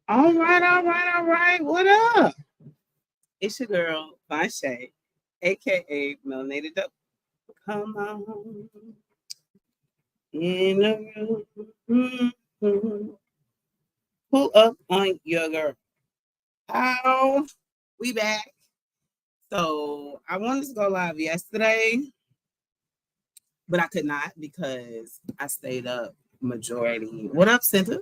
All right, all right, all right. What up? It's your girl, Shay, aka Melanated Dope. Come on in the room. Pull up on your girl. How we back? So I wanted to go live yesterday, but I could not because I stayed up majority. What up, Center?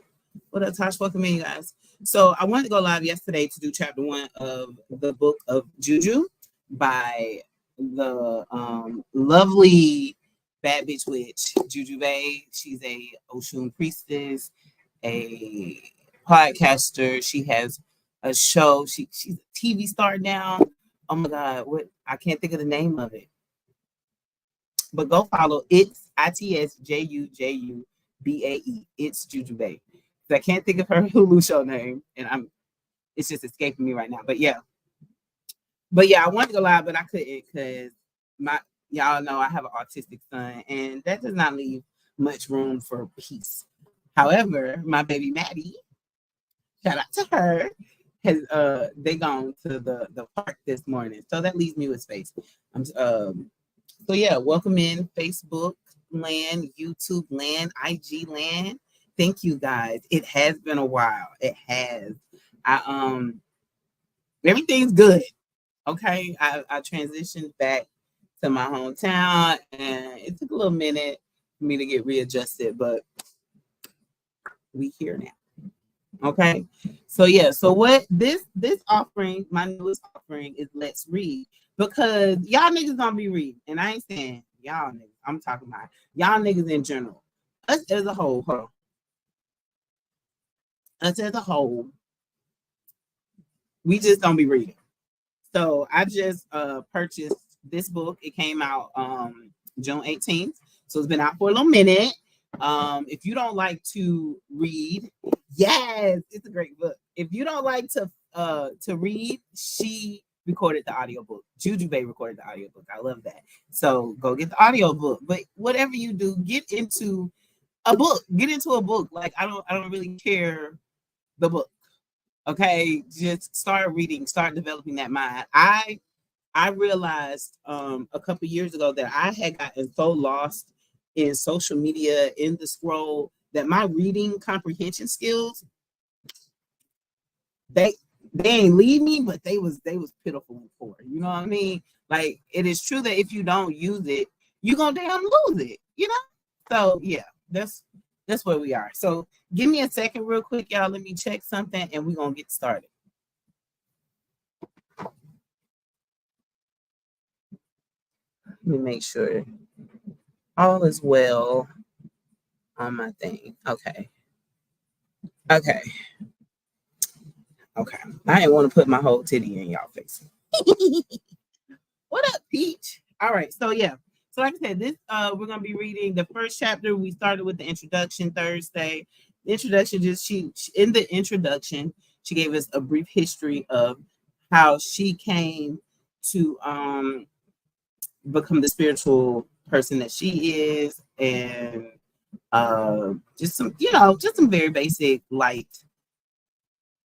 What up, Tosh? Welcome in, you guys. So I wanted to go live yesterday to do chapter 1 of the book of Juju by the lovely bad bitch witch Juju Bay. She's a Oshun priestess, a podcaster. She has a show. She's a TV star now. Oh my God, what I can't think of the name of it. But go follow ITSJUJUBAE. It's Juju Bay. I can't think of her Hulu show name, and it's just escaping me right now. But yeah, I wanted to go live, but I couldn't because y'all know I have an autistic son, and that does not leave much room for peace. However, my baby Maddie, shout out to her, has they gone to the park this morning, so that leaves me with space. So yeah, welcome in Facebook land, YouTube land, IG land. Thank you guys. It has been a while. It has. Everything's good. Okay. I transitioned back to my hometown and it took a little minute for me to get readjusted, but we here now. Okay. So yeah, so what this offering, my newest offering is Let's Read. Because y'all niggas don't be reading. And I ain't saying y'all niggas. I'm talking about y'all niggas in general. Us as a whole, us as a whole, we just don't be reading. So I just purchased this book. It came out June 18th. So it's been out for a little minute. If you don't like to read, yes, it's a great book. If you don't like to read, she recorded the audiobook. Juju Bay recorded the audiobook. I love that. So go get the audiobook. But whatever you do, get into a book. Get into a book. Like I don't really care the book. Okay, just start reading, start developing that mind. I realized a couple years ago that I had gotten so lost in social media, in the scroll, that my reading comprehension skills, they ain't leave me, but they was pitiful and poor. You know what I mean? Like it is true that if you don't use it, you're gonna damn lose it, you know? So yeah, that's where we are. So give me a second real quick, y'all. Let me check something and we're gonna get started. Let me make sure all is well on my thing. Okay. I didn't want to put my whole titty in y'all face. What up, Peach? All right, so yeah. So like I said, this we're gonna be reading the first chapter. We started with the introduction Thursday. The introduction she in the introduction, she gave us a brief history of how she came to become the spiritual person that she is, and just some very basic light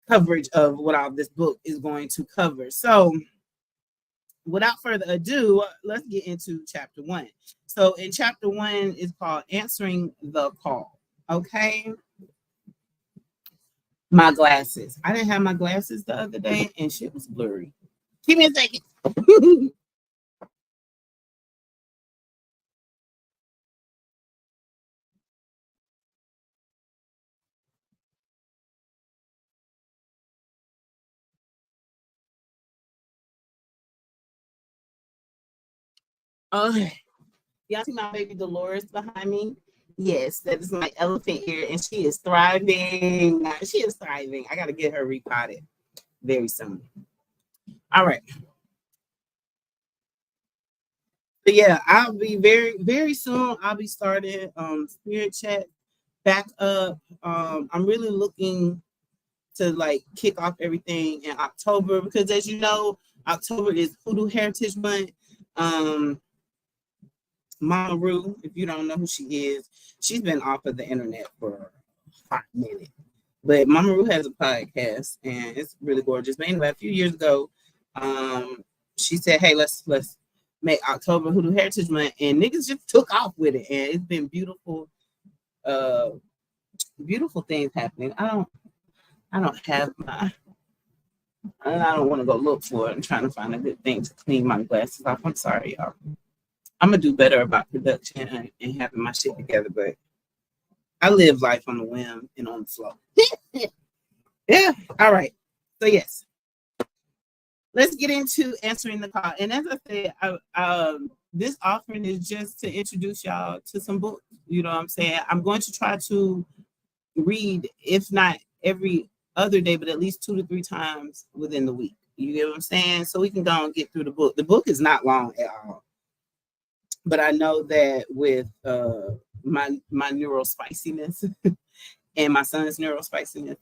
coverage of what all this book is going to cover. So without further ado, let's get into chapter 1. So in chapter 1 is called Answering the Call. Okay. My glasses. I didn't have my glasses the other day and shit was blurry. Give me a second. Okay. Y'all see my baby Dolores behind me? Yes, that is my elephant ear, and she is thriving. She is thriving. I got to get her repotted very soon. All right. But yeah, I'll be very soon. I'll be starting Spirit Chat back up. I'm really looking to like kick off everything in October because, as you know, October is Hoodoo Heritage Month. Mama Rue, if you don't know who she is, she's been off of the internet for a hot minute. But Mama Ru has a podcast and it's really gorgeous. But anyway, a few years ago, she said, "Hey, let's make October Hoodoo Heritage Month," and niggas just took off with it, and it's been beautiful. Uh, Beautiful things happening. I don't have my. I don't want to go look for it. I'm trying to find a good thing to clean my glasses off. I'm sorry, y'all. I'm gonna do better about production and having my shit together, but I live life on the whim and on the flow. Yeah. All right. So yes, let's get into answering the call. And as I said, this offering is just to introduce y'all to some books. You know what I'm saying? I'm going to try to read, if not every other day, but at least 2 to 3 times within the week. You get what I'm saying? So we can go and get through the book. The book is not long at all. But I know that with my neural spiciness and my son's neural spiciness,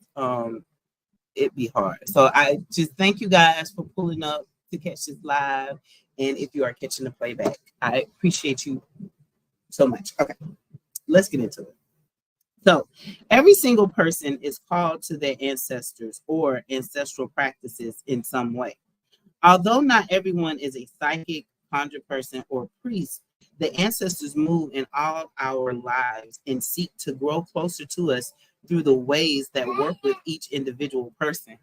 it'd be hard. So I just thank you guys for pulling up to catch this live. And if you are catching the playback, I appreciate you so much. Okay, let's get into it. So every single person is called to their ancestors or ancestral practices in some way. Although not everyone is a psychic, conjure person, or priest, the ancestors move in all our lives and seek to grow closer to us through the ways that work with each individual person.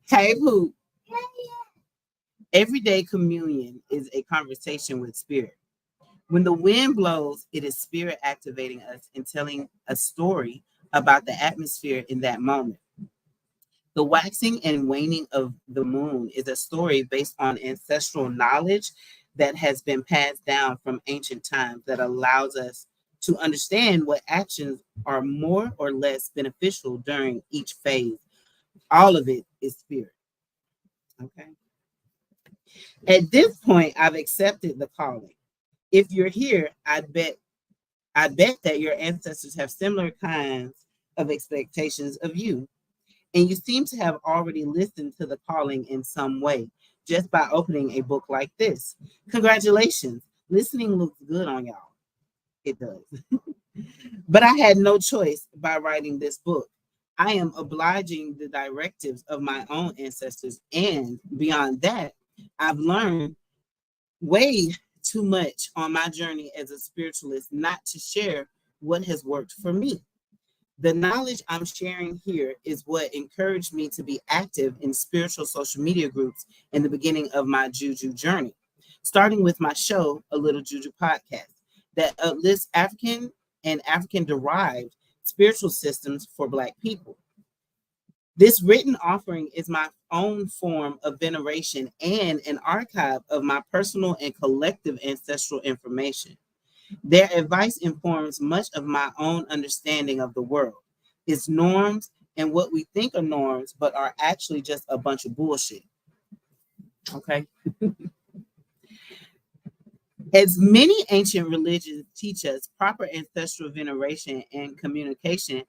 Hey, Pooh. Everyday communion is a conversation with spirit. When the wind blows, it is spirit activating us and telling a story about the atmosphere in that moment. The waxing and waning of the moon is a story based on ancestral knowledge that has been passed down from ancient times that allows us to understand what actions are more or less beneficial during each phase. All of it is spirit. Okay. At this point, I've accepted the calling. If you're here, I bet that your ancestors have similar kinds of expectations of you. And you seem to have already listened to the calling in some way just by opening a book like this. Congratulations. Listening looks good on y'all. It does. But I had no choice by writing this book. I am obliging the directives of my own ancestors. And beyond that, I've learned way too much on my journey as a spiritualist not to share what has worked for me. The knowledge I'm sharing here is what encouraged me to be active in spiritual social media groups in the beginning of my Juju journey, starting with my show, A Little Juju Podcast, that lists African and African-derived spiritual systems for Black people. This written offering is my own form of veneration and an archive of my personal and collective ancestral information. Their advice informs much of my own understanding of the world, its norms, and what we think are norms, but are actually just a bunch of bullshit. Okay? As many ancient religions teach us, proper ancestral veneration and communication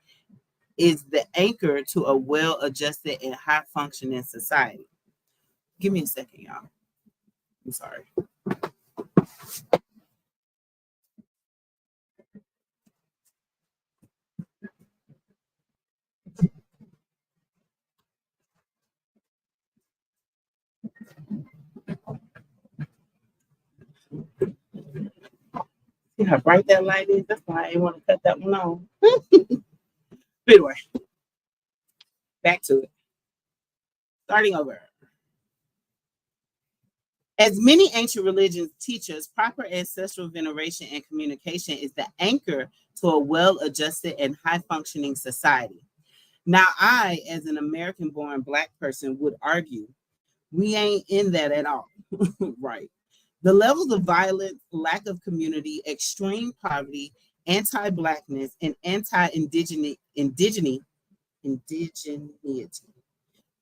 is the anchor to a well-adjusted and high-functioning society. Give me a second, y'all. I'm sorry. See how bright that light is? That's why I didn't want to cut that one off. Anyway, back to it. Starting over. As many ancient religions teach us, proper ancestral veneration and communication is the anchor to a well-adjusted and high-functioning society. Now, I, as an American-born Black person, would argue we ain't in that at all. Right. The levels of violence, lack of community, extreme poverty, anti-Blackness, and anti-indigeneity.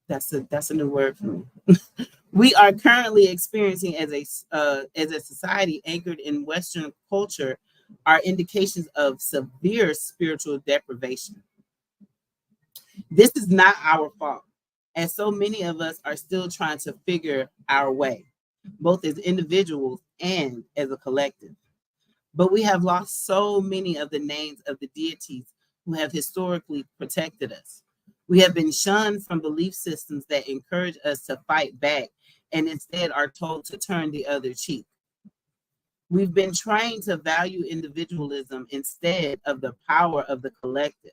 That's a new word for me. We are currently experiencing as a society anchored in Western culture are indications of severe spiritual deprivation. This is not our fault, as so many of us are still trying to figure our way, both as individuals and as a collective. But we have lost so many of the names of the deities who have historically protected us. We have been shunned from belief systems that encourage us to fight back and instead are told to turn the other cheek. We've been trained to value individualism instead of the power of the collective.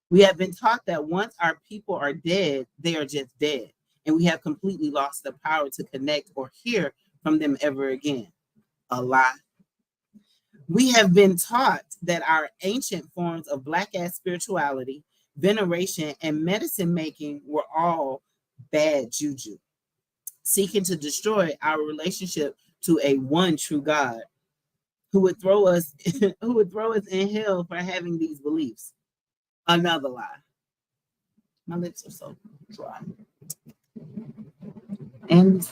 We have been taught that once our people are dead, they are just dead, and we have completely lost the power to connect or hear from them ever again. A lie. We have been taught that our ancient forms of Black ass spirituality, veneration, and medicine making were all bad juju, seeking to destroy our relationship to a one true God who would throw us who would throw us in hell for having these beliefs. Another lie. My lips are so dry. And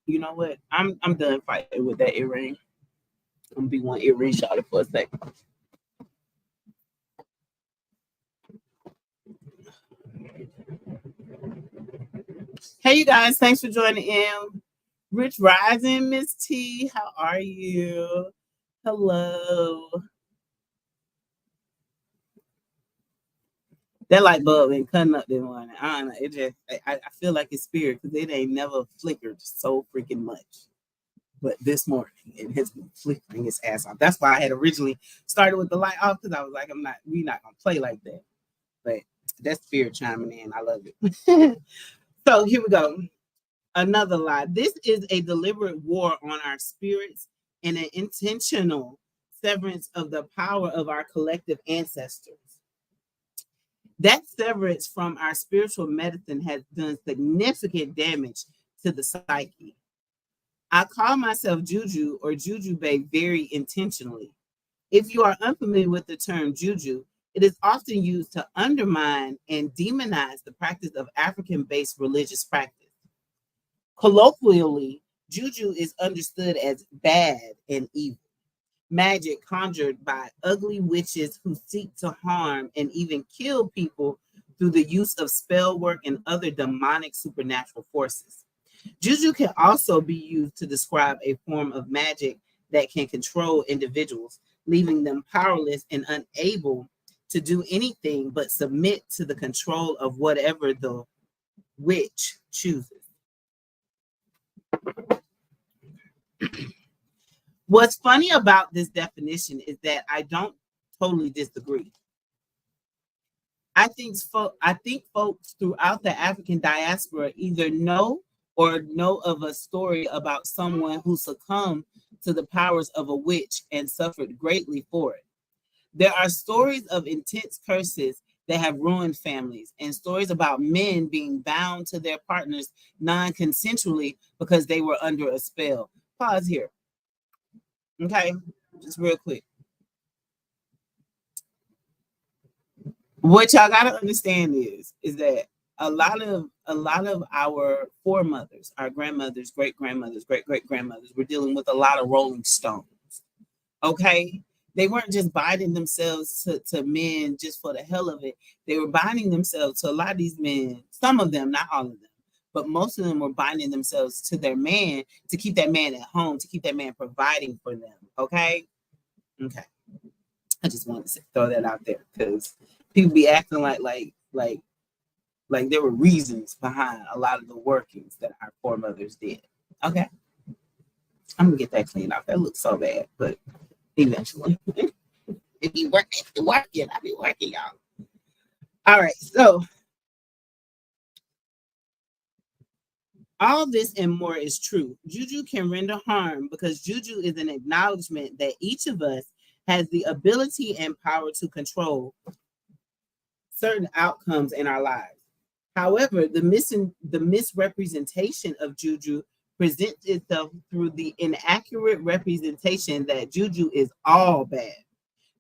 you know what? I'm done fighting with that earring. I'm gonna be one earring shot for a second. Hey, you guys, thanks for joining in. Rich Rising, Miss T, how are you? Hello. That light bulb ain't cutting up this morning. I don't know. It just, I feel like it's spirit because it ain't never flickered so freaking much. But this morning, it has been flickering its ass off. That's why I had originally started with the light off because I was like, we're not gonna play like that. But that's spirit chiming in. I love it. So here we go. Another lie. This is a deliberate war on our spirits and an intentional severance of the power of our collective ancestors. That severance from our spiritual medicine has done significant damage to the psyche. I call myself Juju or Juju Bay very intentionally. If you are unfamiliar with the term Juju, it is often used to undermine and demonize the practice of African-based religious practice. Colloquially, Juju is understood as bad and evil, magic conjured by ugly witches who seek to harm and even kill people through the use of spell work and other demonic supernatural forces. Juju can also be used to describe a form of magic that can control individuals, leaving them powerless and unable to do anything but submit to the control of whatever the witch chooses. What's funny about this definition is that I don't totally disagree. I think folks throughout the African diaspora either know or know of a story about someone who succumbed to the powers of a witch and suffered greatly for it. There are stories of intense curses that have ruined families and stories about men being bound to their partners non-consensually because they were under a spell. Pause here. Okay, just real quick. What y'all gotta understand is that a lot of our foremothers, our grandmothers, great grandmothers, great great grandmothers, were dealing with a lot of rolling stones. Okay, they weren't just binding themselves to men just for the hell of it. They were binding themselves to a lot of these men. Some of them, not all of them, but most of them were binding themselves to their man to keep that man at home, to keep that man providing for them. Okay. I just wanted to throw that out there because people be acting like there were reasons behind a lot of the workings that our foremothers did. Okay. I'm gonna get that cleaned off. That looks so bad, but eventually. It be working. I be working, y'all. All right, so all this and more is true. Juju can render harm because Juju is an acknowledgement that each of us has the ability and power to control certain outcomes in our lives. However, the misrepresentation of Juju presents itself through the inaccurate representation that Juju is all bad.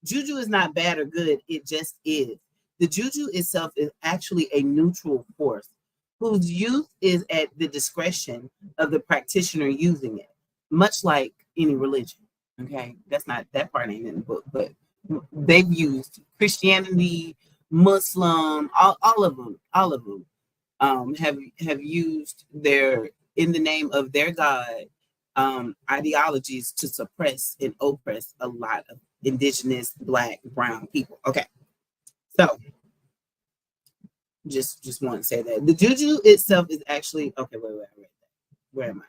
Juju is not bad or good, it just is. The Juju itself is actually a neutral force whose use is at the discretion of the practitioner using it, much like any religion. Okay, that part ain't in the book, but they've used Christianity, Muslim, all of them have used in the name of their God ideologies to suppress and oppress a lot of indigenous, black, brown people. Okay, so just want to say that the juju itself is actually okay. Wait. Where am I?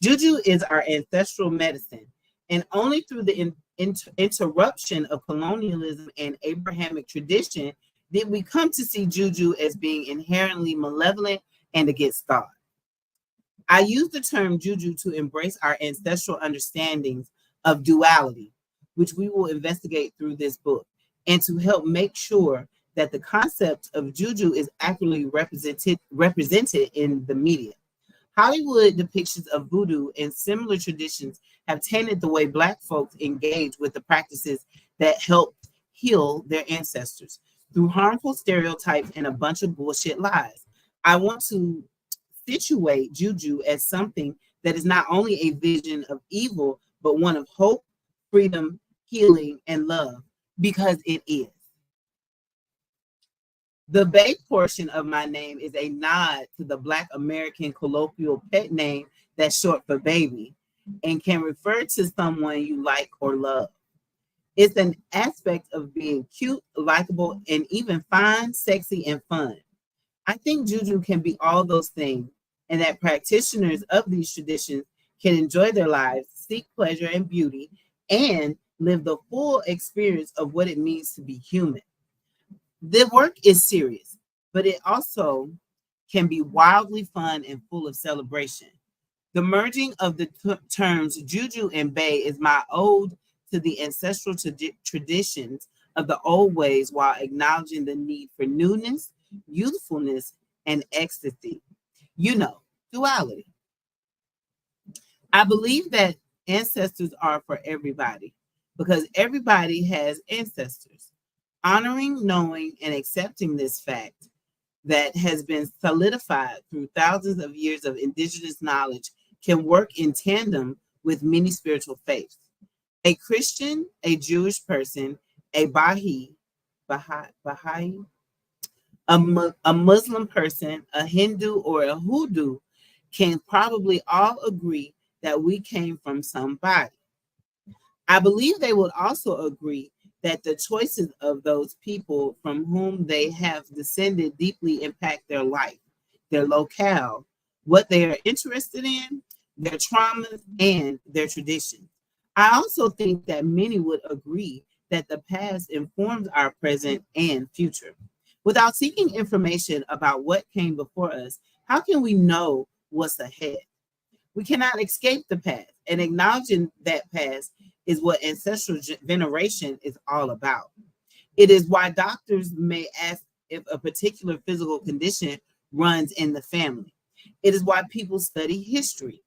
Juju is our ancestral medicine, and only through the interruption of colonialism and Abrahamic tradition did we come to see juju as being inherently malevolent and against God. I use the term juju to embrace our ancestral understandings of duality, which we will investigate through this book, and to help make sure that the concept of juju is accurately represented in the media. Hollywood depictions of voodoo and similar traditions have tainted the way Black folks engage with the practices that helped heal their ancestors through harmful stereotypes and a bunch of bullshit lies. I want to situate juju as something that is not only a vision of evil, but one of hope, freedom, healing, and love, because it is. The Bay portion of my name is a nod to the Black American colloquial pet name that's short for baby and can refer to someone you like or love. It's an aspect of being cute, likable, and even fine, sexy, and fun. I think juju can be all those things, and that practitioners of these traditions can enjoy their lives, seek pleasure and beauty, and live the full experience of what it means to be human. The work is serious, but it also can be wildly fun and full of celebration. The merging of the terms juju and bay is my ode to the ancestral traditions of the old ways while acknowledging the need for newness, youthfulness, and ecstasy. You know, duality. I believe that ancestors are for everybody because everybody has ancestors. Honoring, knowing, and accepting this fact that has been solidified through thousands of years of indigenous knowledge can work in tandem with many spiritual faiths. A Christian, a Jewish person, a Baha'i, a Muslim person, a Hindu, or a Hoodoo can probably all agree that we came from somebody. I believe they would also agree that the choices of those people from whom they have descended deeply impact their life, their locale, what they are interested in, their traumas, and their traditions. I also think that many would agree that the past informs our present and future. Without seeking information about what came before us, how can we know what's ahead? We cannot escape the past, and acknowledging that past is what ancestral veneration is all about. It is why doctors may ask if a particular physical condition runs in the family. It is why people study history.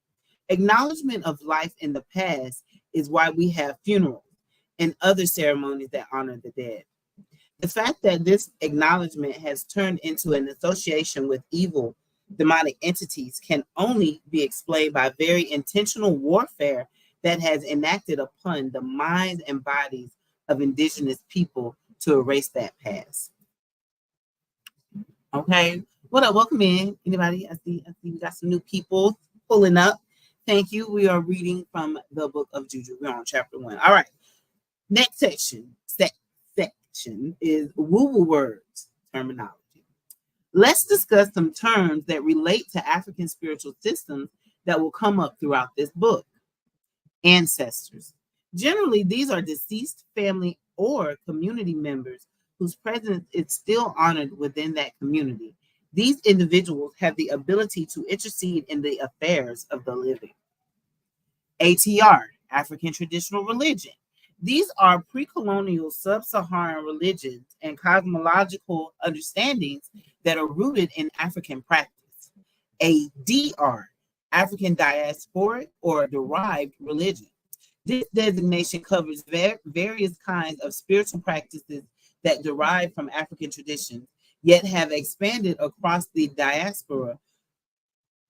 Acknowledgement of life in the past is why we have funerals and other ceremonies that honor the dead. The fact that this acknowledgement has turned into an association with evil demonic entities can only be explained by very intentional warfare that has enacted upon the minds and bodies of indigenous people to erase that past. Okay, what up? Welcome in. Anybody? I see we got some new people pulling up. Thank you. We are reading from the book of Juju. We're on chapter 1. All right. Next section is woo-woo words terminology. Let's discuss some terms that relate to African spiritual systems that will come up throughout this book. Ancestors. Generally, these are deceased family or community members whose presence is still honored within that community. These individuals have the ability to intercede in the affairs of the living. ATR, African Traditional Religion. These are pre-colonial sub-Saharan religions and cosmological understandings that are rooted in African practice. ADR, African Diasporic or Derived Religion. This designation covers various kinds of spiritual practices that derive from African traditions, yet have expanded across the diaspora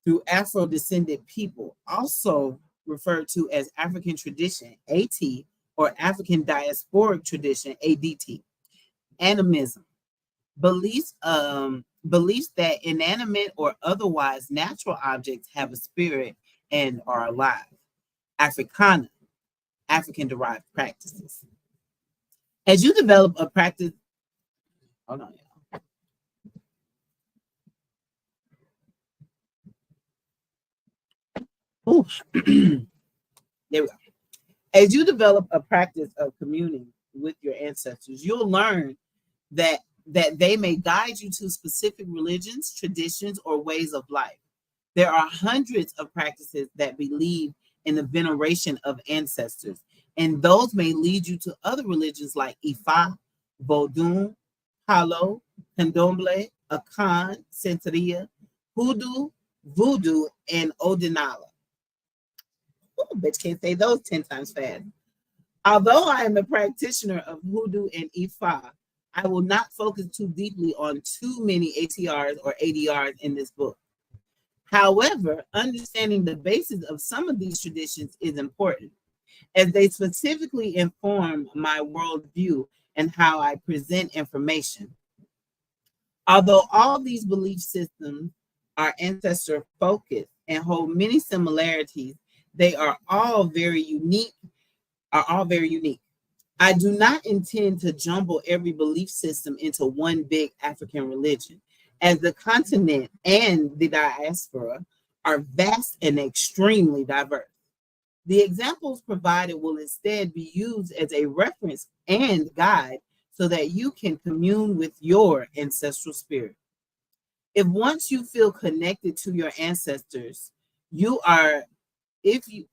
through Afro-descended people, also referred to as African tradition, AT, or African diasporic tradition, ADT. Animism, beliefs that inanimate or otherwise natural objects have a spirit and are alive. Africana, African-derived practices. As you develop a practice, hold on, y'all. There we go. As you develop a practice of communing with your ancestors, you'll learn that they may guide you to specific religions, traditions, or ways of life. There are hundreds of practices that believe in the veneration of ancestors, and those may lead you to other religions like Ifa, Vodun, Palo, Candomblé, Akan, Santeria, Hoodoo, Voodoo, and Odinala. Oh, bitch can't say those 10 times fast. Although I am a practitioner of Hoodoo and Ifa, I will not focus too deeply on too many ATRs or ADRs in this book. However, understanding the basis of some of these traditions is important, as they specifically inform my worldview and how I present information. Although all these belief systems are ancestor focused and hold many similarities, they are all very unique. I do not intend to jumble every belief system into one big African religion, as the continent and the diaspora are vast and extremely diverse. The examples provided will instead be used as a reference and guide so that you can commune with your ancestral spirit. If once you feel connected to your ancestors, you are, if you,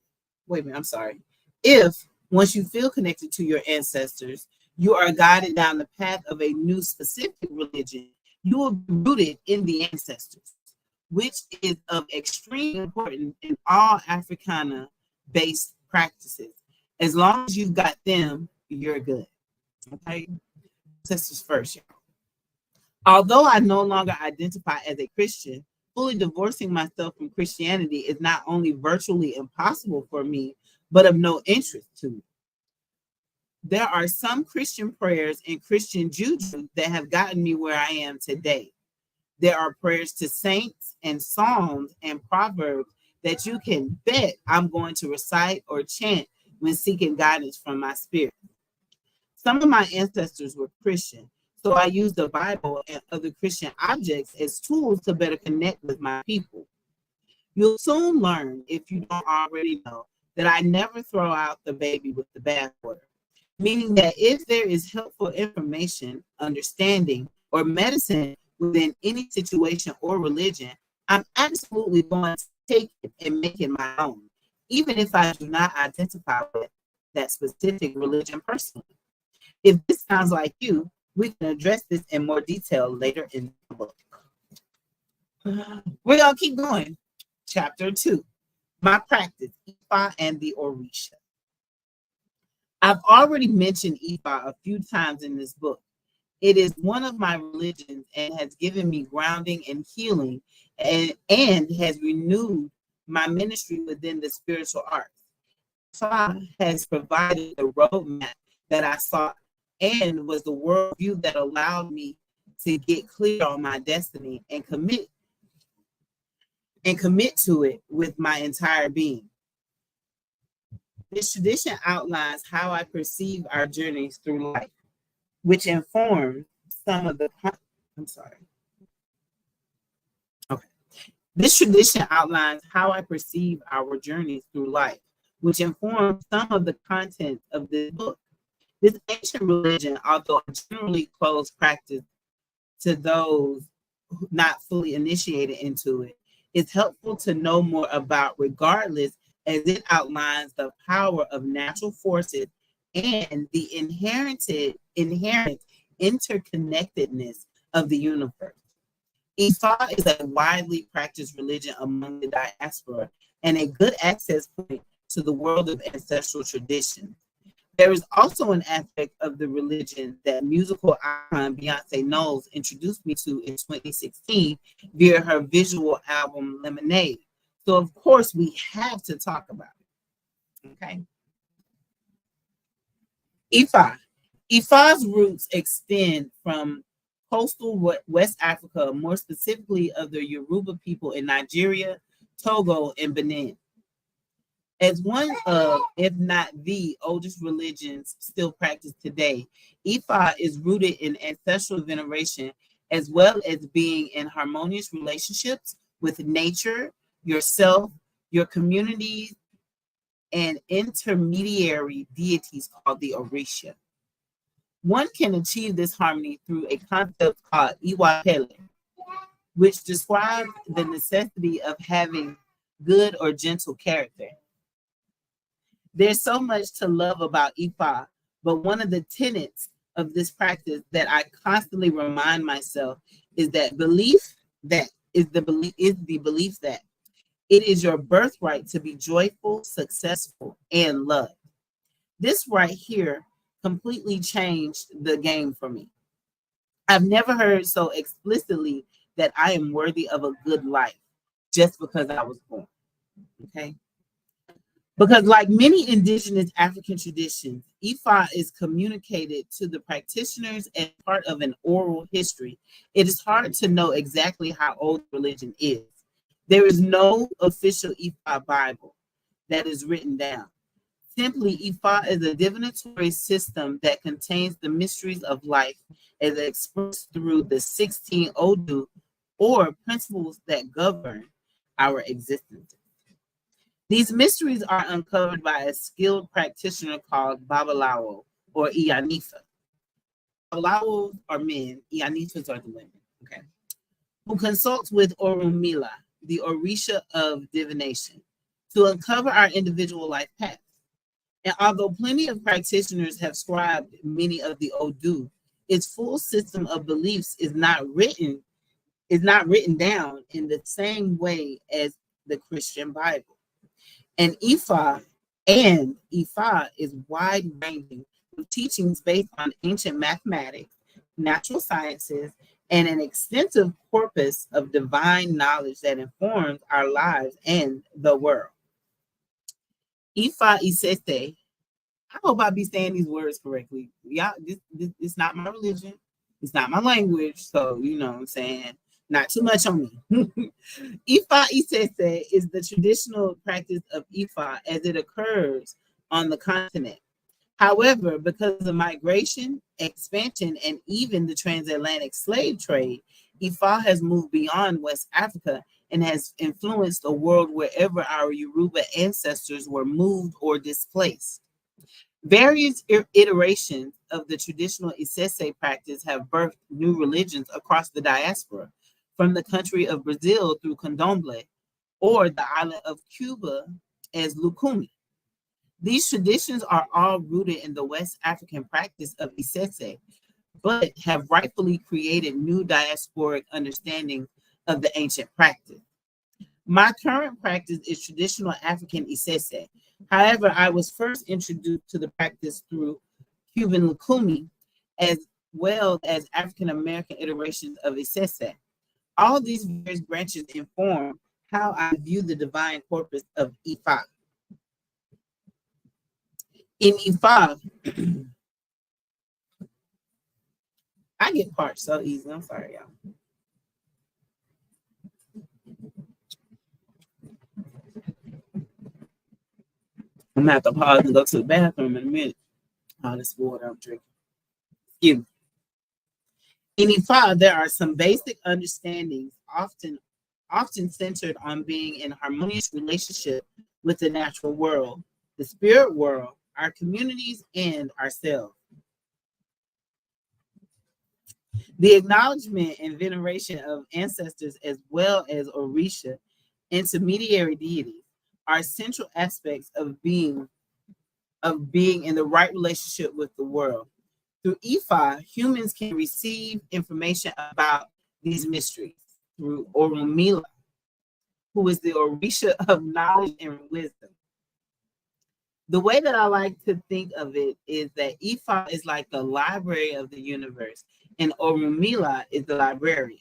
wait a minute, I'm sorry. If once you feel connected to your ancestors, you are guided down the path of a new specific religion, you will be rooted in the ancestors, which is of extreme importance in all Africana-based practices. As long as you've got them, you're good. Okay? Ancestors first, y'all. Although I no longer identify as a Christian, fully divorcing myself from Christianity is not only virtually impossible for me, but of no interest to me. There are some Christian prayers and Christian Juju that have gotten me where I am today. There are prayers to saints and psalms and proverbs that you can bet I'm going to recite or chant when seeking guidance from my spirit. Some of my ancestors were Christian, so I use the Bible and other Christian objects as tools to better connect with my people. You'll soon learn, if you don't already know, that I never throw out the baby with the bathwater, meaning that if there is helpful information, understanding, or medicine within any situation or religion, I'm absolutely going to take it and make it my own, even if I do not identify with that specific religion personally. If this sounds like you, we can address this in more detail later in the book. We're going to keep going. Chapter 2, my practice, Ifa and the Orisha. I've already mentioned Ifa a few times in this book. It is one of my religions and has given me grounding and healing and has renewed my ministry within the spiritual arts. Ifa has provided the roadmap that I sought and was the worldview that allowed me to get clear on my destiny and commit to it with my entire being. This tradition outlines how I perceive our journeys through life, which informs some of the This tradition outlines how I perceive our journeys through life, which informs some of the content of this book. This ancient religion, although a generally closed practice to those not fully initiated into it, is helpful to know more about regardless, as it outlines the power of natural forces and the inherent interconnectedness of the universe. Ifa is a widely practiced religion among the diaspora and a good access point to the world of ancestral traditions. There is also an aspect of the religion that musical icon Beyonce Knowles introduced me to in 2016 via her visual album Lemonade. So of course we have to talk about it. Okay. Ifa. Ifa's roots extend from coastal West Africa, more specifically of the Yoruba people in Nigeria, Togo, and Benin. As one of, if not the oldest religions still practiced today, Ifa is rooted in ancestral veneration as well as being in harmonious relationships with nature, yourself, your communities, and intermediary deities called the Orisha. One can achieve this harmony through a concept called Iwapele, which describes the necessity of having good or gentle character. There's so much to love about Ifa, but one of the tenets of this practice that I constantly remind myself is the belief that it is your birthright to be joyful, successful, and loved. This right here completely changed the game for me. I've never heard so explicitly that I am worthy of a good life just because I was born. Okay. Because, like many indigenous African traditions, Ifa is communicated to the practitioners as part of an oral history. It is hard to know exactly how old religion is. There is no official Ifa Bible that is written down. Simply, Ifa is a divinatory system that contains the mysteries of life as expressed through the 16 Odu, or principles that govern our existence. These mysteries are uncovered by a skilled practitioner called Babalawo or Iyanifa. Babalawos are men, Iyanifas are the women, okay, who consults with Orunmila, the Orisha of divination, to uncover our individual life paths. And although plenty of practitioners have scribed many of the Odu, its full system of beliefs is not written down in the same way as the Christian Bible. And Ifa is wide ranging with teachings based on ancient mathematics, natural sciences, and an extensive corpus of divine knowledge that informs our lives and the world. Ifa Isese, I hope I be saying these words correctly. Yeah, this it's not my religion, it's not my language, so you know what I'm saying. Not too much on me. Ifa Isese is the traditional practice of Ifa as it occurs on the continent. However, because of migration, expansion, and even the transatlantic slave trade, Ifa has moved beyond West Africa and has influenced the world wherever our Yoruba ancestors were moved or displaced. Various iterations of the traditional Isese practice have birthed new religions across the diaspora, from the country of Brazil through Candomblé, or the island of Cuba as Lukumi. These traditions are all rooted in the West African practice of Isese, but have rightfully created new diasporic understanding of the ancient practice. My current practice is traditional African Isese. However, I was first introduced to the practice through Cuban Lukumi, as well as African American iterations of Isese. All these various branches inform how I view the divine corpus of Ifa. In Ifa, I get parched so easy. I'm sorry, y'all. I'm gonna have to pause and go to the bathroom in a minute. All this water I'm drinking. Excuse me. In Ifa, there are some basic understandings, often centered on being in harmonious relationship with the natural world, the spirit world, our communities, and ourselves. The acknowledgement and veneration of ancestors as well as Orisha, intermediary deities, are central aspects of being in the right relationship with the world. Through Ifa, humans can receive information about these mysteries through Orunmila, who is the Orisha of knowledge and wisdom. The way that I like to think of it is that Ifa is like the library of the universe, and Orunmila is the librarian.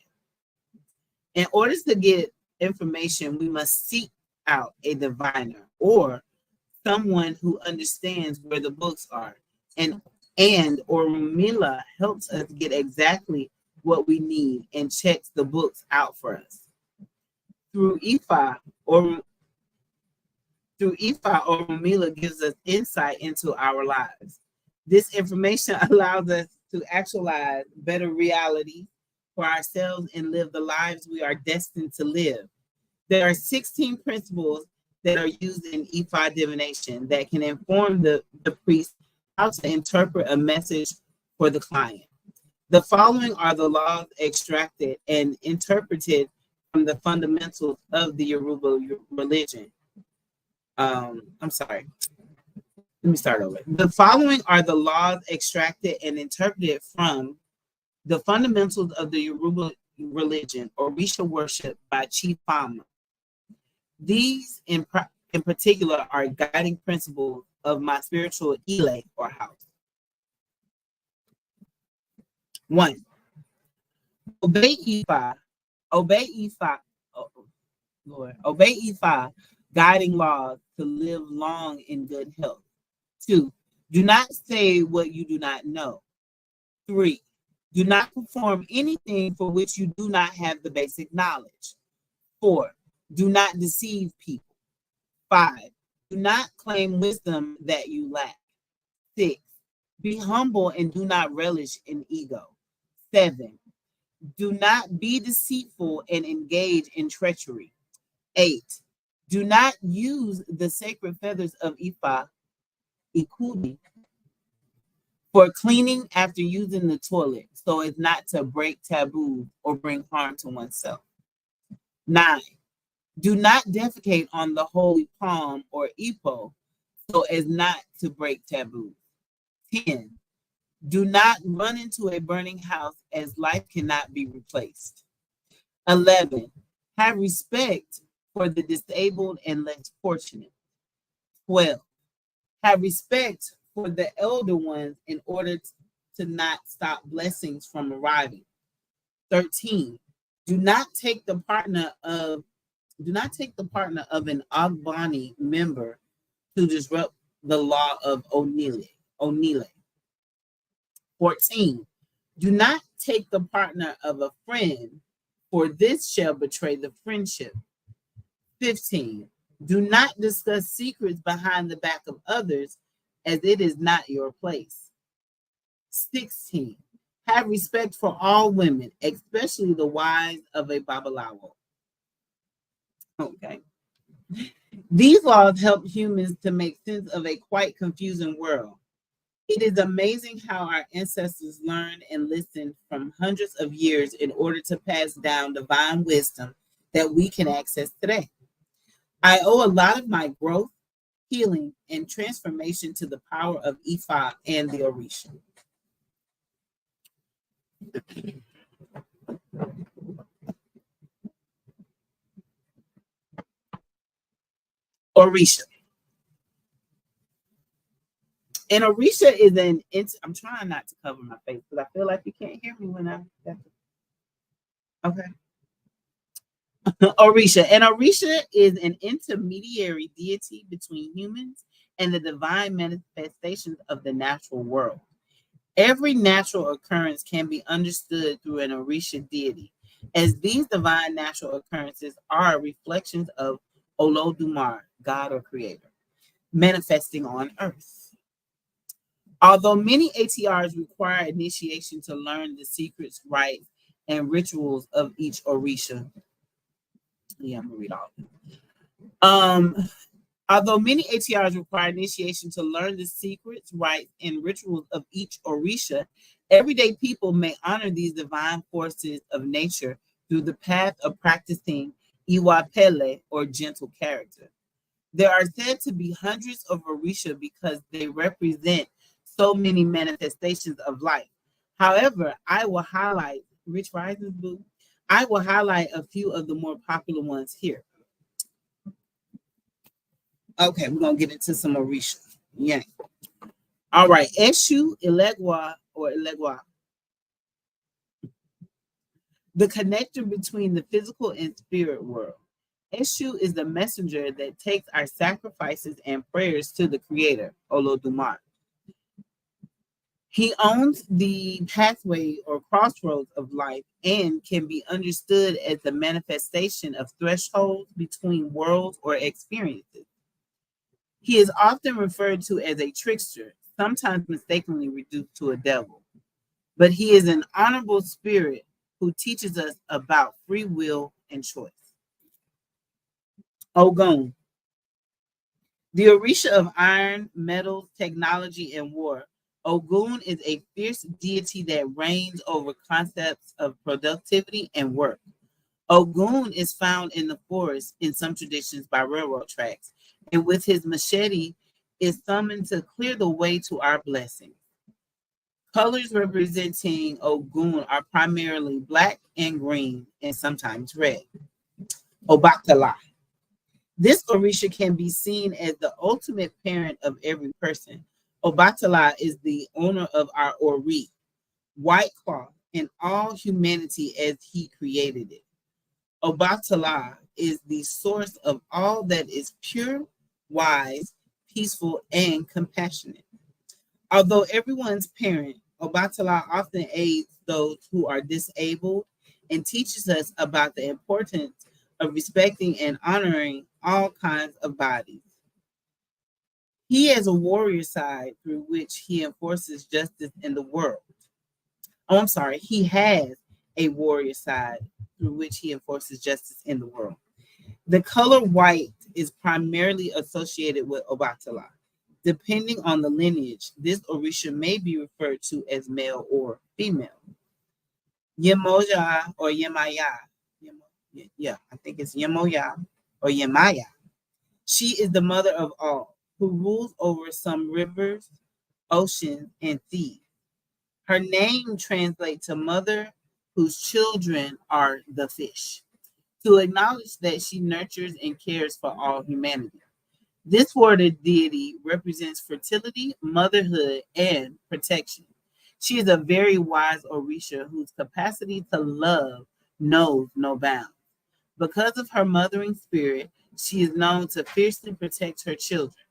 In order to get information, we must seek out a diviner or someone who understands where the books are. And Orunmila helps us get exactly what we need and checks the books out for us. Through Ifa, through Ifa or Mila gives us insight into our lives. This information allows us to actualize better reality for ourselves and live the lives we are destined to live. There are 16 principles that are used in Ifa divination that can inform the priest how to interpret a message for the client. The following are the laws extracted and interpreted from the fundamentals of the Yoruba religion. I'm sorry. Let me start over. The following are the laws extracted and interpreted from the fundamentals of the Yoruba religion, Orisha worship by Chief Fama. These, in particular, are guiding principles of my spiritual Ile or house. 1. Obey Ifa. Obey Ifa. Oh, Lord. Obey Ifa, guiding laws to live long in good health. 2. Do not say what you do not know. 3. Do not perform anything for which you do not have the basic knowledge. 4. Do not deceive people. 5. Do not claim wisdom that you lack. 6. Be humble and do not relish in ego. 7. Do not be deceitful and engage in treachery. 8. Do not use the sacred feathers of Ifa, Ikudi, for cleaning after using the toilet so as not to break taboos or bring harm to oneself. 9. Do not defecate on the holy palm or ipo so as not to break taboos. 10. Do not run into a burning house as life cannot be replaced. 11. Have respect for the disabled and less fortunate. 12. Have respect for the elder ones in order to not stop blessings from arriving. 13. Do not take the partner of an Agbani member to disrupt the law of Onile. 14. Do not take the partner of a friend, for this shall betray the friendship. 15. Do not discuss secrets behind the back of others, as it is not your place. 16. Have respect for all women, especially the wives of a Babalawo. Okay. These laws help humans to make sense of a quite confusing world. It is amazing how our ancestors learned and listened from hundreds of years in order to pass down divine wisdom that we can access today. I owe a lot of my growth, healing, and transformation to the power of Ifa and the Orisha. Orisha. And Orisha is I'm trying not to cover my face because I feel like you can't hear me when I'm okay. Orisha. And Orisha is an intermediary deity between humans and the divine manifestations of the natural world. Every natural occurrence can be understood through an Orisha deity, as these divine natural occurrences are reflections of Olodumare, God or Creator, manifesting on earth. Although many ATRs require initiation to learn the secrets, rites, and rituals of each Orisha. Yeah, I'm gonna read all of them. Although many ATRs require initiation to learn the secrets, rites, and rituals of each Orisha, everyday people may honor these divine forces of nature through the path of practicing Iwa Pele or gentle character. There are said to be hundreds of Orisha because they represent so many manifestations of life. However, I will highlight Rich Rising Boo. I will highlight a few of the more popular ones here. Okay, we're gonna get into some Orisha. Yeah. All right, Eshu Elegua or Elegua. The connector between the physical and spirit world. Eshu is the messenger that takes our sacrifices and prayers to the Creator, Olodumare. He owns the pathway or crossroads of life and can be understood as the manifestation of thresholds between worlds or experiences. He is often referred to as a trickster, sometimes mistakenly reduced to a devil, but he is an honorable spirit who teaches us about free will and choice. Ogun, the Orisha of iron, metals, technology, and war. Ogun is a fierce deity that reigns over concepts of productivity and work. Ogun is found in the forest in some traditions by railroad tracks, and with his machete is summoned to clear the way to our blessing. Colors representing Ogun are primarily black and green, and sometimes red. Obatala. This Orisha can be seen as the ultimate parent of every person. Obatala is the owner of our Ori, white cloth, and all humanity as he created it. Obatala is the source of all that is pure, wise, peaceful, and compassionate. Although everyone's parent, Obatala often aids those who are disabled and teaches us about the importance of respecting and honoring all kinds of bodies. He has a warrior side through which he enforces justice in the world. Oh, I'm sorry. He has a warrior side through which he enforces justice in the world. The color white is primarily associated with Obatala. Depending on the lineage, this Orisha may be referred to as male or female. Yemoja or Yemaya. Yeah, I think it's Yemoya or Yemaya. She is the mother of all, who rules over some rivers, oceans, and seas. Her name translates to mother whose children are the fish, to acknowledge that she nurtures and cares for all humanity. This water deity represents fertility, motherhood, and protection. She is a very wise Orisha whose capacity to love knows no bounds. Because of her mothering spirit, she is known to fiercely protect her children.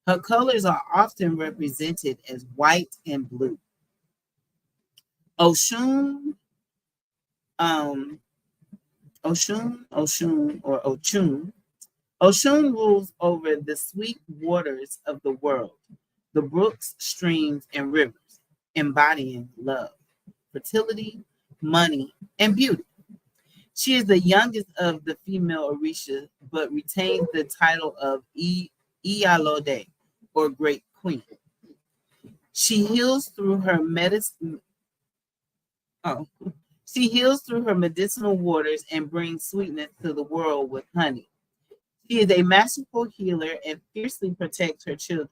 Her colors are often represented as white and blue. Oshun, um, Oshun, Oshun rules over the sweet waters of the world, the brooks, streams, and rivers, embodying love, fertility, money, and beauty. She is the youngest of the female Orisha, but retains the title of Iyalode, or Great Queen. She heals through her medicine. Oh, she heals through her medicinal waters and brings sweetness to the world with honey. She is a masterful healer and fiercely protects her children.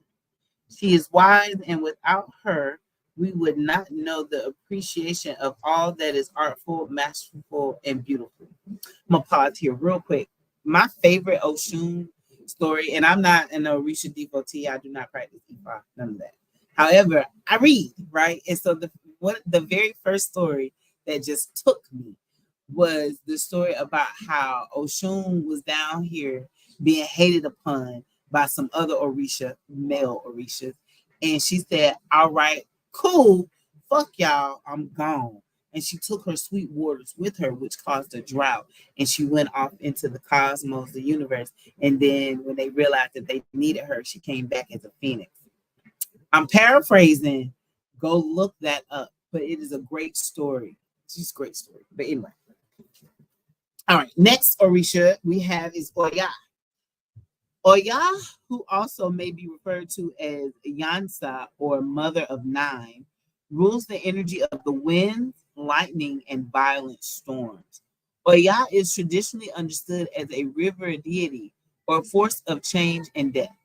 She is wise, and without her, we would not know the appreciation of all that is artful, masterful, and beautiful. I'm gonna pause here real quick. My favorite Oshun story, and I'm not an Orisha devotee. I do not practice Ifa, none of that. However, I read, right, and so the very first story that just took me was the story about how Oshun was down here being hated upon by some other Orisha, male Orishas. And she said, all right, cool, fuck y'all, I'm gone. And she took her sweet waters with her, which caused a drought. And she went off into the cosmos, the universe. And then when they realized that they needed her, she came back as a phoenix. I'm paraphrasing. Go look that up. But it is a great story. It's just a great story. But anyway. All right. Next Orisha we have is Oya. Oya, who also may be referred to as Yansa or Mother of Nine, rules the energy of the winds, lightning, and violent storms. Oya is traditionally understood as a river deity or force of change and death,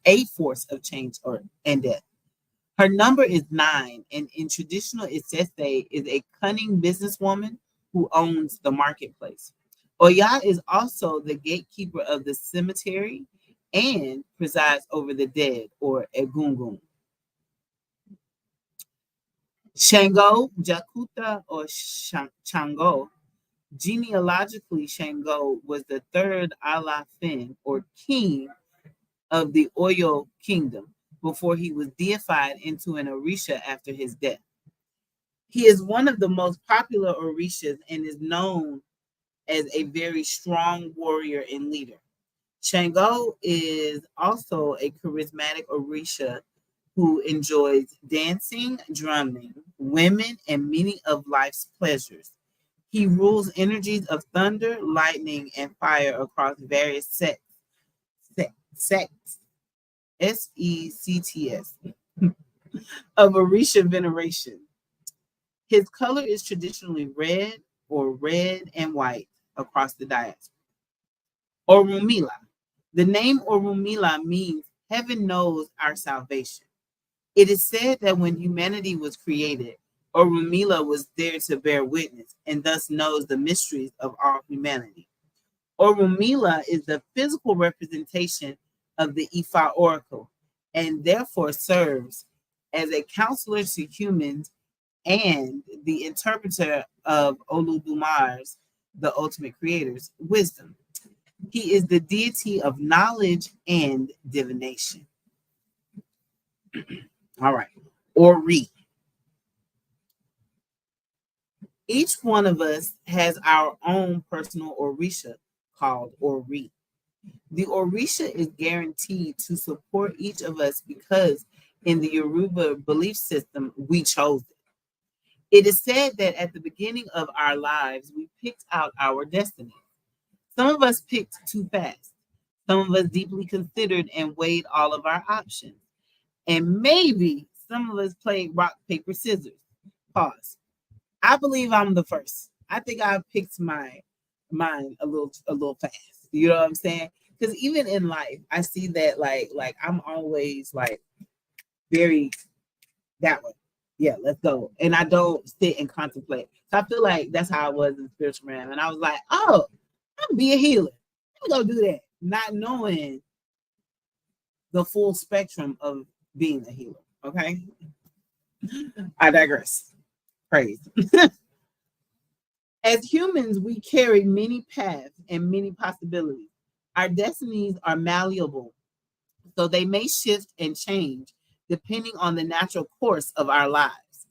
a force of change and death. Her number is 9, and in traditional Isese is a cunning businesswoman who owns the marketplace. Oya is also the gatekeeper of the cemetery and presides over the dead, or Egungun. Shango, Jakuta, or Chango. Genealogically, Shango was the third Alafin, or king, of the Oyo kingdom before he was deified into an Orisha after his death. He is one of the most popular Orishas and is known as a very strong warrior and leader. Shango is also a charismatic Orisha who enjoys dancing, drumming, women, and many of life's pleasures. He rules energies of thunder, lightning, and fire across various sects, sects of Orisha veneration. His color is traditionally red or red and white across the diaspora. Orunmila. The name Orunmila means heaven knows our salvation. It is said that when humanity was created, Orunmila was there to bear witness and thus knows the mysteries of all humanity. Orunmila is the physical representation of the Ifa oracle and therefore serves as a counselor to humans and the interpreter of Oludumar's, the ultimate creator's, wisdom. He is the deity of knowledge and divination. All right. Ori. Each one of us has our own personal Orisha called Ori. The Orisha is guaranteed to support each of us because in the Yoruba belief system, we chose it. It is said that at the beginning of our lives, we picked out our destiny. Some of us picked too fast. Some of us deeply considered and weighed all of our options. And maybe some of us played rock, paper, scissors. Pause. I believe I'm the first. I think I picked mine a little fast. You know what I'm saying? Because even in life, I see that like I'm always like very that way. Yeah, let's go. And I don't sit and contemplate. So I feel like that's how I was in spiritual realm. And I was like, oh, I'm gonna be a healer. Let me go do that. Not knowing the full spectrum of being a healer. Okay. I digress. Praise. As humans, we carry many paths and many possibilities. Our destinies are malleable, so they may shift and change depending on the natural course of our lives.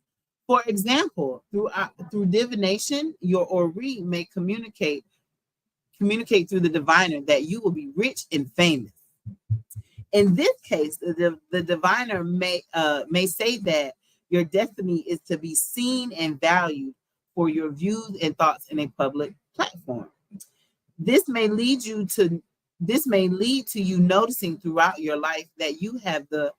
For example, through divination, your Ori may communicate through the diviner that you will be rich and famous. In this case, the diviner may say that your destiny is to be seen and valued for your views and thoughts in a public platform. This may lead you to this may lead to you noticing throughout your life that you have the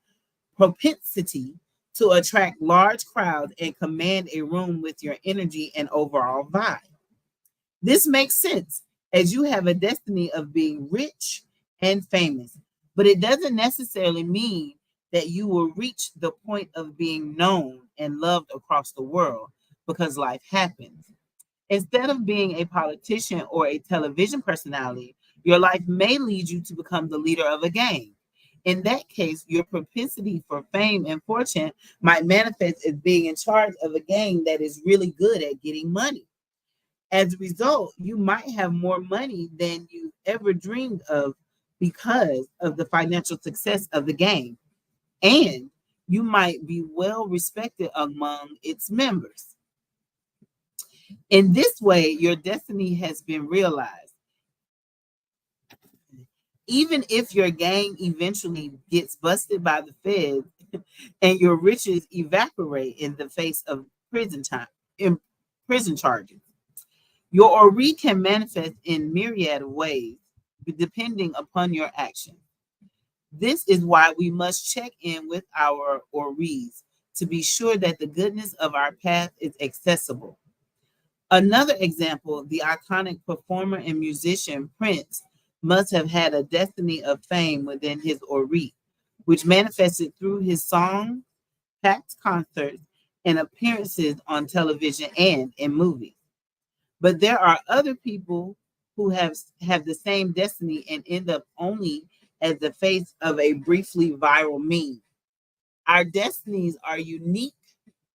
propensity to attract large crowds and command a room with your energy and overall vibe. This makes sense as you have a destiny of being rich and famous, but it doesn't necessarily mean that you will reach the point of being known and loved across the world because life happens. Instead of being a politician or a television personality, your life may lead you to become the leader of a gang. In that case, your propensity for fame and fortune might manifest as being in charge of a gang that is really good at getting money. As a result, you might have more money than you ever dreamed of because of the financial success of the gang, and you might be well respected among its members. In this way, your destiny has been realized. Even if your gang eventually gets busted by the feds and your riches evaporate in the face of in prison charges, your Ori can manifest in myriad of ways depending upon your action. This is why we must check in with our Oris to be sure that the goodness of our path is accessible. Another example, the iconic performer and musician Prince must have had a destiny of fame within his Ori, which manifested through his songs, packed concerts, and appearances on television and in movies. But there are other people who have the same destiny and end up only as the face of a briefly viral meme. Our destinies are unique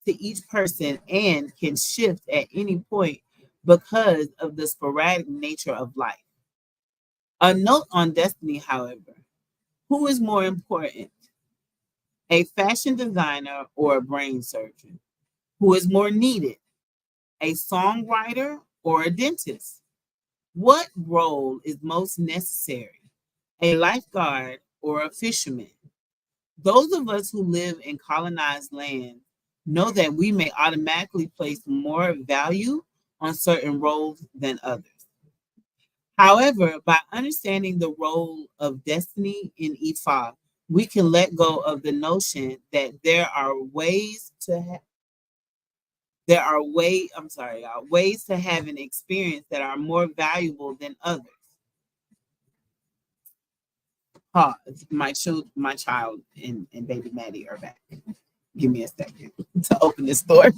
to each person and can shift at any point because of the sporadic nature of life. A note on destiny, however, who is more important, a fashion designer or a brain surgeon? Who is more needed, a songwriter or a dentist? What role is most necessary, a lifeguard, or a fisherman. Those of us who live in colonized land know that we may automatically place more value on certain roles than others. However, by understanding the role of destiny in Ifa, we can let go of the notion that ways to have an experience that are more valuable than others. Pause. My child and baby Maddie are back. Give me a second to open this door.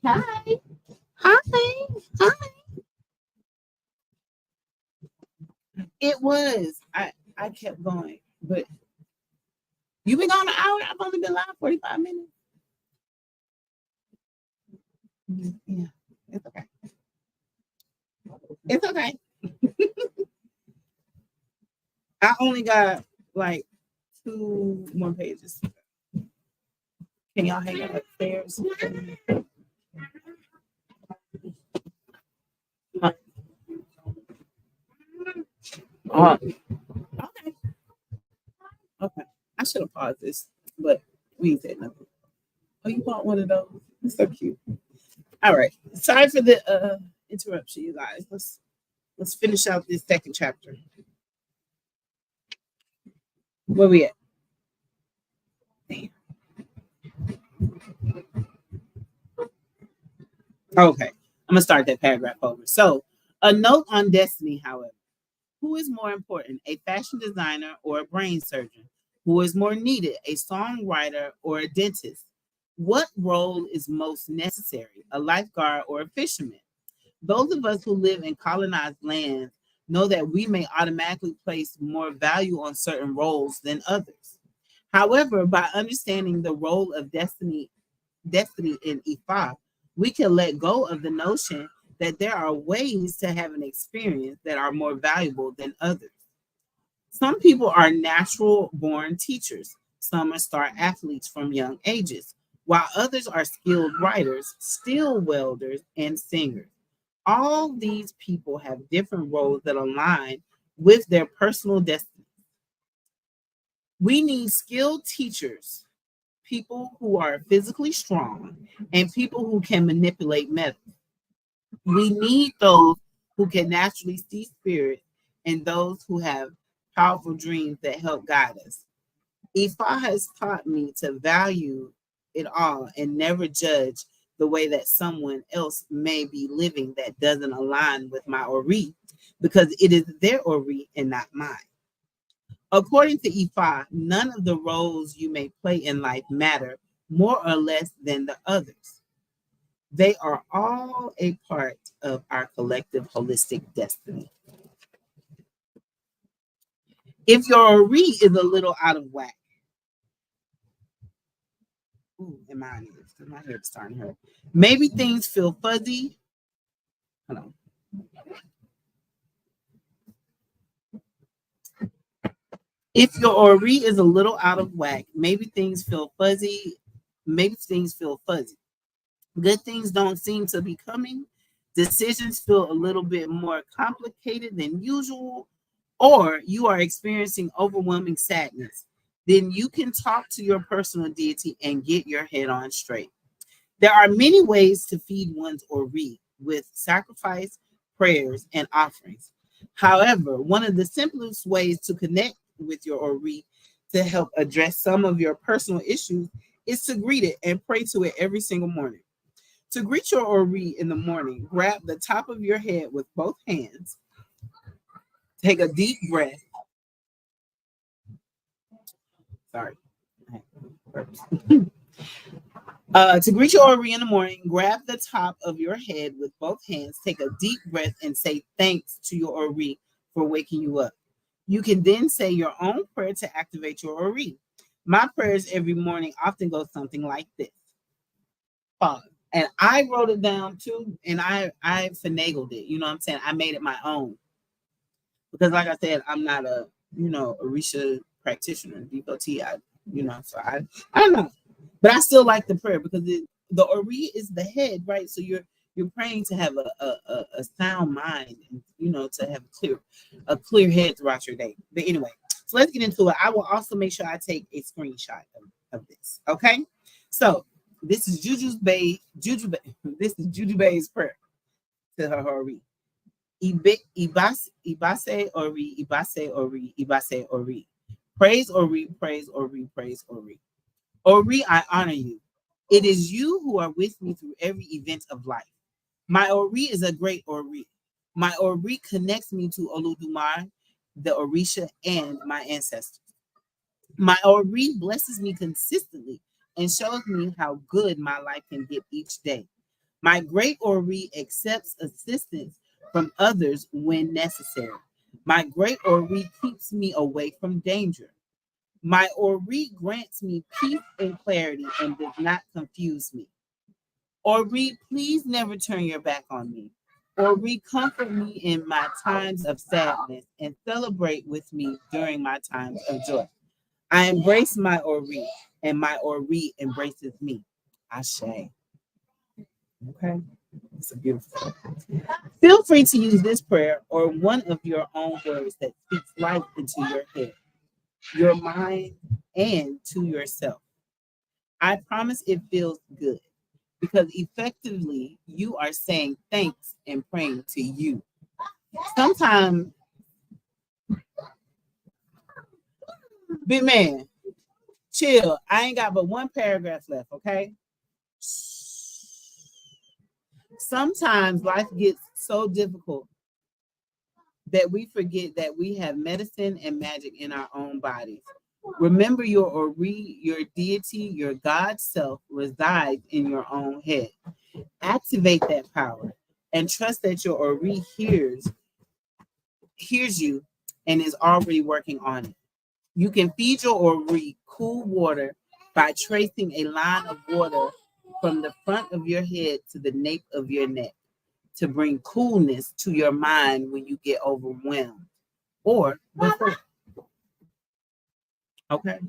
Hi. Hi. Hi. It was. I kept going, but you been gone an hour. I've only been live 45 minutes. Yeah, it's okay. It's okay. I only got like 2 more pages. Can y'all hang out upstairs? Okay. Okay. I should have paused this, but we ain't said nothing. Oh, you bought one of those? It's so cute. All right. Sorry for the interruption, you guys. Let's finish out this second chapter. Where we at? Damn. Okay. I'm gonna start that paragraph over. So, a note on destiny, however. Who is more important, a fashion designer or a brain surgeon? Who is more needed, a songwriter or a dentist? What role is most necessary, a lifeguard or a fisherman? Those of us who live in colonized lands know that we may automatically place more value on certain roles than others. However, by understanding the role of destiny in Ifa, we can let go of the notion that there are ways to have an experience that are more valuable than others. Some people are natural born teachers, some are star athletes from young ages, while others are skilled writers, steel welders, and singers. All these people have different roles that align with their personal destiny. We need skilled teachers, people who are physically strong, and people who can manipulate methods. We need those who can naturally see spirit and those who have powerful dreams that help guide us. Ifa has taught me to value it all and never judge the way that someone else may be living that doesn't align with my Ori, because it is their Ori and not mine. According to Ifa, none of the roles you may play in life matter more or less than the others. They are all a part of our collective holistic destiny. If your Ori is a little out of whack, ooh, and mine is, because my head's starting to hurt. Maybe things feel fuzzy. Hold on. If your Ori is a little out of whack, maybe things feel fuzzy. Maybe things feel fuzzy. Good things don't seem to be coming. Decisions feel a little bit more complicated than usual, or you are experiencing overwhelming sadness. Then you can talk to your personal deity and get your head on straight. There are many ways to feed one's Ori with sacrifice, prayers, and offerings. However, one of the simplest ways to connect with your Ori to help address some of your personal issues is to greet it and pray to it every single morning. To greet your Ori in the morning, grab the top of your head with both hands, take a deep breath. Sorry. To greet your Ori in the morning, grab the top of your head with both hands, take a deep breath, and say thanks to your Ori for waking you up. You can then say your own prayer to activate your Ori. My prayers every morning often go something like this. Pause. And I wrote it down too, and I finagled it. You know what I'm saying? I made it my own. Because like I said, I'm not a, Orisha practitioner, devotee. So I don't know. But I still like the prayer because the Ori is the head, right? So You're praying to have a sound mind, and to have a clear head throughout your day. But anyway, so let's get into it. I will also make sure I take a screenshot of this. Okay, so this is this is Juju Bay's prayer to her Hori. Ibase Ori, Ibase Ori, Ibase Ori. Praise Ori, praise Ori, praise Ori. Ori, I honor you. It is you who are with me through every event of life. My Ori is a great Ori. My Ori connects me to Oludumare, the Orisha, and my ancestors. My Ori blesses me consistently and shows me how good my life can get each day. My great Ori accepts assistance from others when necessary. My great Ori keeps me away from danger. My Ori grants me peace and clarity and does not confuse me. Ori, please never turn your back on me. Ori, comfort me in my times of sadness and celebrate with me during my times of joy. I embrace my Ori, and my Ori embraces me. Ashe. Okay. It's a beautiful. Feel free to use this prayer or one of your own words that speaks life into your head, your mind, and to yourself. I promise it feels good because effectively you are saying thanks and praying to you. Sometimes, big man, chill. I ain't got but one paragraph left, okay? Sometimes life gets so difficult that we forget that we have medicine and magic in our own bodies. Remember your Ori, your deity, your God self resides in your own head. Activate that power and trust that your Ori hears you and is already working on it. You can feed your Ori cool water by tracing a line of water from the front of your head to the nape of your neck to bring coolness to your mind when you get overwhelmed or before. Okay,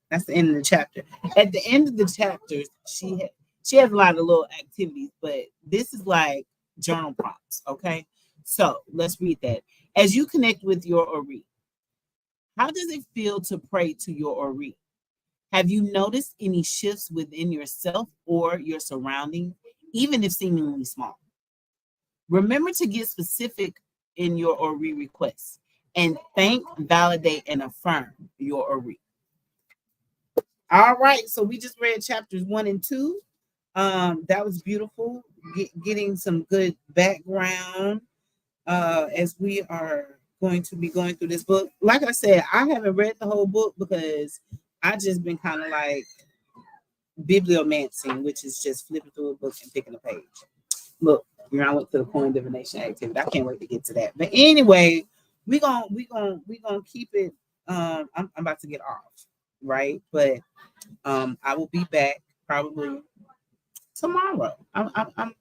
that's the end of the chapter. At the end of the chapters, she has a lot of little activities, but this is like journal prompts. Okay, so let's read that. As you connect with your Ori, how does it feel to pray to your Ori? Have you noticed any shifts within yourself or your surroundings, even if seemingly small? Remember to get specific in your Ori requests and thank, validate, and affirm your Ori. All right, so we just read chapters 1 and 2. That was beautiful. Getting some good background as we are going to be going through this book. Like I said, I haven't read the whole book because I just been kind of like bibliomancing, which is just flipping through a book and picking a page. Look, I went to the coin divination activity. I can't wait to get to that. But anyway, we gonna keep it. I'm about to get off, right? But I will be back probably tomorrow. I'm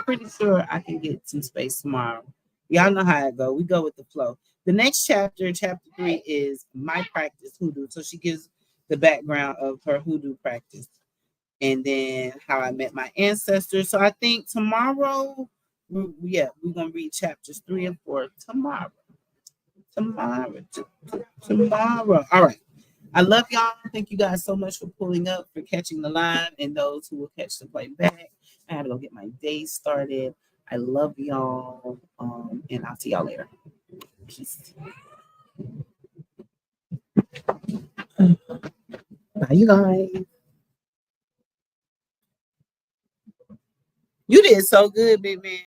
pretty sure I can get some space tomorrow. Y'all know how it go. We go with the flow. The next chapter, chapter 3, is my practice hoodoo. So she gives the background of her hoodoo practice and then how I met my ancestors. So I think tomorrow, we're gonna read chapters 3 and 4 tomorrow. Tomorrow. All right. I love y'all. Thank you guys so much for pulling up, for catching the line, and those who will catch the play back. I had to go get my day started. I love y'all. And I'll see y'all later. Peace. Bye, you guys. You did so good, big man.